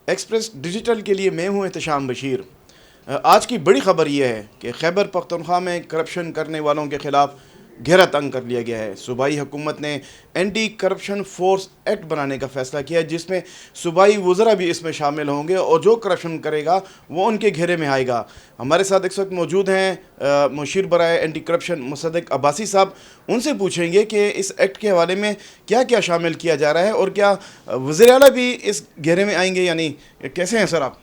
Express digital کے لیے میں ہوں احتشام بشیر۔ آج کی بڑی خبر یہ ہے کہ خیبر پختونخوا میں کرپشن کرنے والوں کے خلاف گھیرا تنگ کر لیا گیا ہے۔ صوبائی حکومت نے اینٹی کرپشن فورس ایکٹ بنانے کا فیصلہ کیا ہے، جس میں صوبائی وزراء بھی اس میں شامل ہوں گے اور جو کرپشن کرے گا وہ ان کے گھیرے میں آئے گا۔ ہمارے ساتھ اس وقت موجود ہیں مشیر برائے اینٹی کرپشن مصدق عباسی صاحب۔ ان سے پوچھیں گے کہ اس ایکٹ کے حوالے میں کیا کیا شامل کیا جا رہا ہے اور کیا وزیر اعلیٰ بھی اس گھیرے میں آئیں گے، یعنی کیسے ہیں سر آپ؟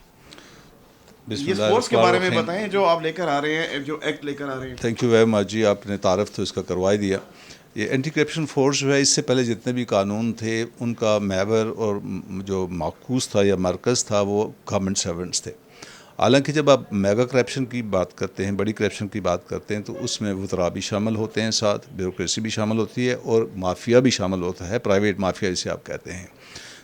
بسم یہ اللہ فورس کے الرحمن بارے میں الرحیم۔ بتائیں جو آپ لے کر آ رہے ہیں، جو ایکٹ لے کر آ رہے ہیں۔ تھینک یو ویری مچ جی، آپ نے تعارف تو اس کا کروا ہی دیا۔ یہ اینٹی کرپشن فورس جو ہے، اس سے پہلے جتنے بھی قانون تھے ان کا محور اور جو معکوس تھا یا مرکز تھا وہ گورنمنٹ سرونٹس تھے۔ حالانکہ جب آپ میگا کرپشن کی بات کرتے ہیں، بڑی کرپشن کی بات کرتے ہیں، تو اس میں وزراء بھی شامل ہوتے ہیں، ساتھ بیوروکریسی بھی شامل ہوتی ہے اور مافیا بھی شامل ہوتا ہے، پرائیویٹ مافیا جسے آپ کہتے ہیں۔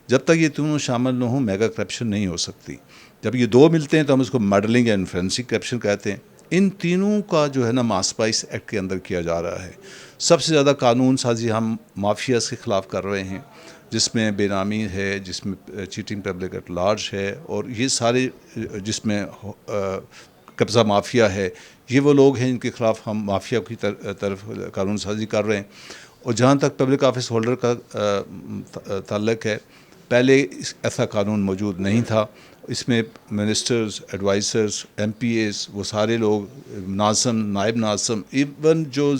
جب تک یہ تینوں شامل نہ ہوں میگا کرپشن نہیں ہو سکتی۔ جب یہ دو ملتے ہیں تو ہم اس کو ماڈلنگ یا انفلوئنسنگ کرپشن کہتے ہیں۔ ان تینوں کا جو ہے نا محاسبہ اس ایکٹ کے اندر کیا جا رہا ہے۔ سب سے زیادہ قانون سازی ہم مافیاز کے خلاف کر رہے ہیں، جس میں بے نامی ہے، جس میں چیٹنگ پبلک ایٹ لارج ہے، اور یہ سارے جس میں قبضہ مافیا ہے، یہ وہ لوگ ہیں جن کے خلاف ہم مافیا کی طرف قانون سازی کر رہے ہیں۔ اور جہاں تک پبلک آفس ہولڈر کا تعلق ہے، پہلے ایسا قانون موجود نہیں تھا۔ اس میں ministers, advisors, MPAs, وہ سارے لوگ، ناظم، نائب ناظم، ایون جو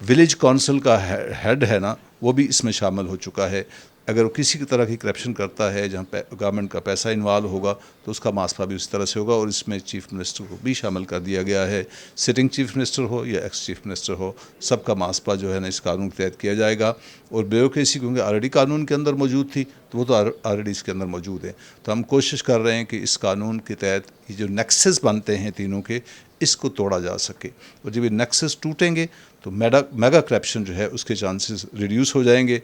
ولیج کونسل کا ہیڈ ہے نا، وہ بھی اس میں شامل ہو چکا ہے۔ اگر وہ کسی طرح کی کرپشن کرتا ہے جہاں گورنمنٹ کا پیسہ انوالو ہوگا تو اس کا محاسبہ بھی اس طرح سے ہوگا، اور اس میں چیف منسٹر کو بھی شامل کر دیا گیا ہے۔ سٹنگ چیف منسٹر ہو یا ایکس چیف منسٹر ہو، سب کا محاسبہ جو ہے نا اس قانون کے تحت کیا جائے گا۔ اور بیوروکریسی کیونکہ آلریڈی قانون کے اندر موجود تھی تو وہ تو آلریڈی اس کے اندر موجود ہے۔ تو ہم کوشش کر رہے ہیں کہ اس قانون کے تحت یہ جو نیکسس بنتے ہیں تینوں کے، اس کو توڑا جا سکے، اور جب یہ نیکسس ٹوٹیں گے تو میگا کرپشن جو ہے اس کے چانسز ریڈیوس ہو جائیں گے۔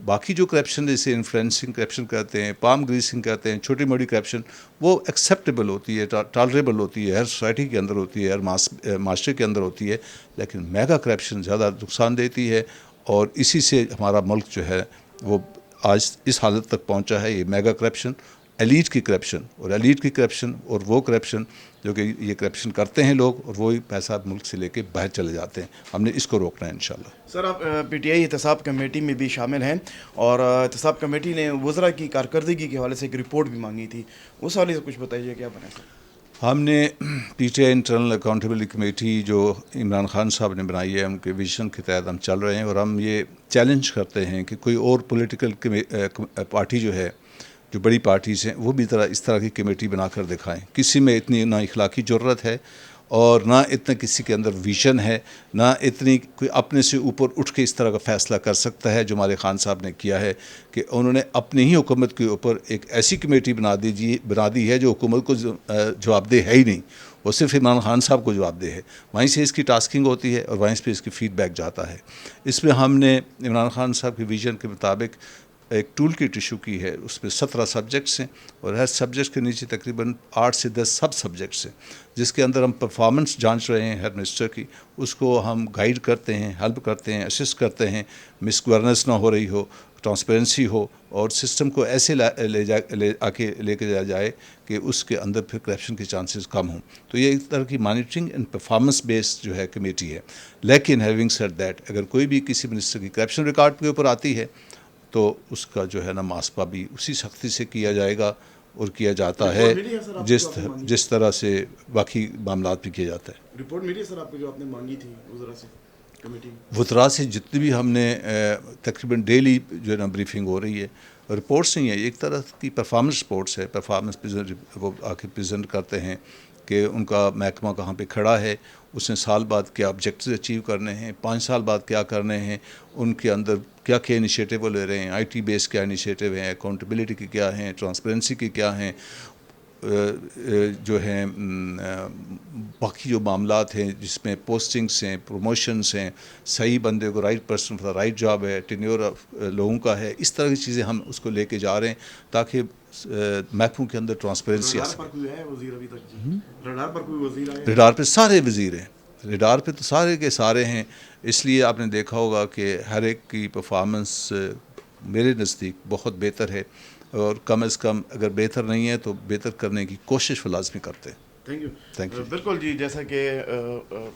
باقی جو کرپشن جیسے انفلوئنسنگ کرپشن کہتے ہیں، پام گریسنگ کہتے ہیں، چھوٹی موٹی کرپشن، وہ ایکسیپٹیبل ہوتی ہے، ٹالریبل ہوتی ہے، ہر سوسائٹی کے اندر ہوتی ہے، ہر معاشرے کے اندر ہوتی ہے۔ لیکن میگا کرپشن زیادہ نقصان دیتی ہے، اور اسی سے ہمارا ملک جو ہے وہ آج اس حالت تک پہنچا ہے۔ یہ میگا کرپشن، ایلیٹ کی کرپشن، اور ایلیٹ کی کرپشن اور وہ کرپشن جو کہ یہ کرپشن کرتے ہیں لوگ اور وہی پیسہ ملک سے لے کے باہر چلے جاتے ہیں، ہم نے اس کو روکنا ہے انشاءاللہ۔ سر، آپ پی ٹی آئی احتساب کمیٹی میں بھی شامل ہیں، اور احتساب کمیٹی نے وزراء کی کارکردگی کے حوالے سے ایک رپورٹ بھی مانگی تھی، اس حوالے سے کچھ بتائیے کیا بنا سر؟ ہم نے P T I internal accountability committee جو عمران خان صاحب نے بنائی ہے، ان کے ویژن کے تحت ہم چل رہے ہیں، اور ہم یہ چیلنج کرتے ہیں کہ کوئی اور پولیٹیکل پارٹی جو ہے، جو بڑی پارٹیز ہیں، وہ بھی اس طرح کی کمیٹی بنا کر دکھائیں۔ کسی میں اتنی نہ اخلاقی جرت ہے اور نہ اتنا کسی کے اندر ویژن ہے، نہ اتنی کوئی اپنے سے اوپر اٹھ کے اس طرح کا فیصلہ کر سکتا ہے جو ہمارے خان صاحب نے کیا ہے، کہ انہوں نے اپنی ہی حکومت کے اوپر ایک ایسی کمیٹی بنا دی ہے جو حکومت کو جواب دہ ہے ہی نہیں، وہ صرف عمران خان صاحب کو جواب دہ ہے۔ وہیں سے اس کی ٹاسکنگ ہوتی ہے اور وہیں سے اس کی فیڈ بیک جاتا ہے۔ اس میں ہم نے عمران خان صاحب کے ویژن کے مطابق ایک ٹول کٹ ایشو کی ہے، اس میں 17 سبجیکٹس ہیں، اور ہر سبجیکٹ کے نیچے تقریباً 8 سے 10 سب سبجیکٹس ہیں، جس کے اندر ہم پرفارمنس جانچ رہے ہیں ہر منسٹر کی۔ اس کو ہم گائیڈ کرتے ہیں، ہیلپ کرتے ہیں، اسسٹ کرتے ہیں، مس گورننس نہ ہو رہی ہو، ٹرانسپیرنسی ہو، اور سسٹم کو ایسے لے کے جایا جائے کہ اس کے اندر پھر کرپشن کے چانسز کم ہوں۔ تو یہ ایک طرح کی مانیٹرنگ اینڈ پرفارمنس بیسڈ جو ہے کمیٹی ہے۔ لیکن ہیونگ سیڈ دیٹ، اگر کوئی بھی کسی منسٹر کی کرپشن ریکارڈ کے اوپر آتی ہے تو اس کا جو ہے نا محاسبہ بھی اسی سختی سے کیا جائے گا اور کیا جاتا ہے جس طرح سے باقی معاملات بھی کیا جاتا ہے۔ رپورٹ ملی ہے سر آپ کو جو آپ نے مانگی تھی وزراء سے کمیٹی میں؟ وزراء سے جتنی بھی ہم نے تقریباً ڈیلی جو ہے نا بریفنگ ہو رہی ہے، رپورٹس نہیں ہے، ایک طرح کی پرفارمنس رپورٹس ہے، پرفارمنس وہ آ کے پریزنٹ کرتے ہیں کہ ان کا محکمہ کہاں پہ کھڑا ہے، اس نے سال بعد کیا آبجیکٹیوز اچیو کرنے ہیں، 5 سال بعد کیا کرنے ہیں، ان کے اندر کیا کیا انیشیٹو لے رہے ہیں، آئی ٹی بیس کیا انیشیٹو ہیں، اکاؤنٹیبلٹی کی کیا ہیں، ٹرانسپیرنسی کی کیا ہیں، جو ہیں باقی جو معاملات ہیں جس میں پوسٹنگس ہیں، پروموشنس ہیں، صحیح بندے کو right person for right job ہے، ٹینیور لوگوں کا ہے، اس طرح کی چیزیں ہم اس کو لے کے جا رہے ہیں تاکہ محکموں کے اندر ٹرانسپیرنسی آ سکے۔ ریڈار پہ سارے وزیر ہیں، ریڈار پہ تو سارے کے سارے ہیں، اس لیے آپ نے دیکھا ہوگا کہ ہر ایک کی پرفارمنس میرے نزدیک بہت بہتر ہے۔ اور کم از کم اگر بہتر نہیں ہے تو بہتر کرنے کی کوشش وہ لازمی کرتے ہیں. Thank you. بالکل جی، جیسا کہ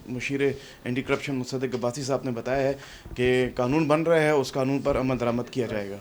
مشیر اینٹی کرپشن مصدق عباسی صاحب نے بتایا ہے کہ قانون بن رہا ہے، اس قانون پر عمل درآمد کیا جائے گا.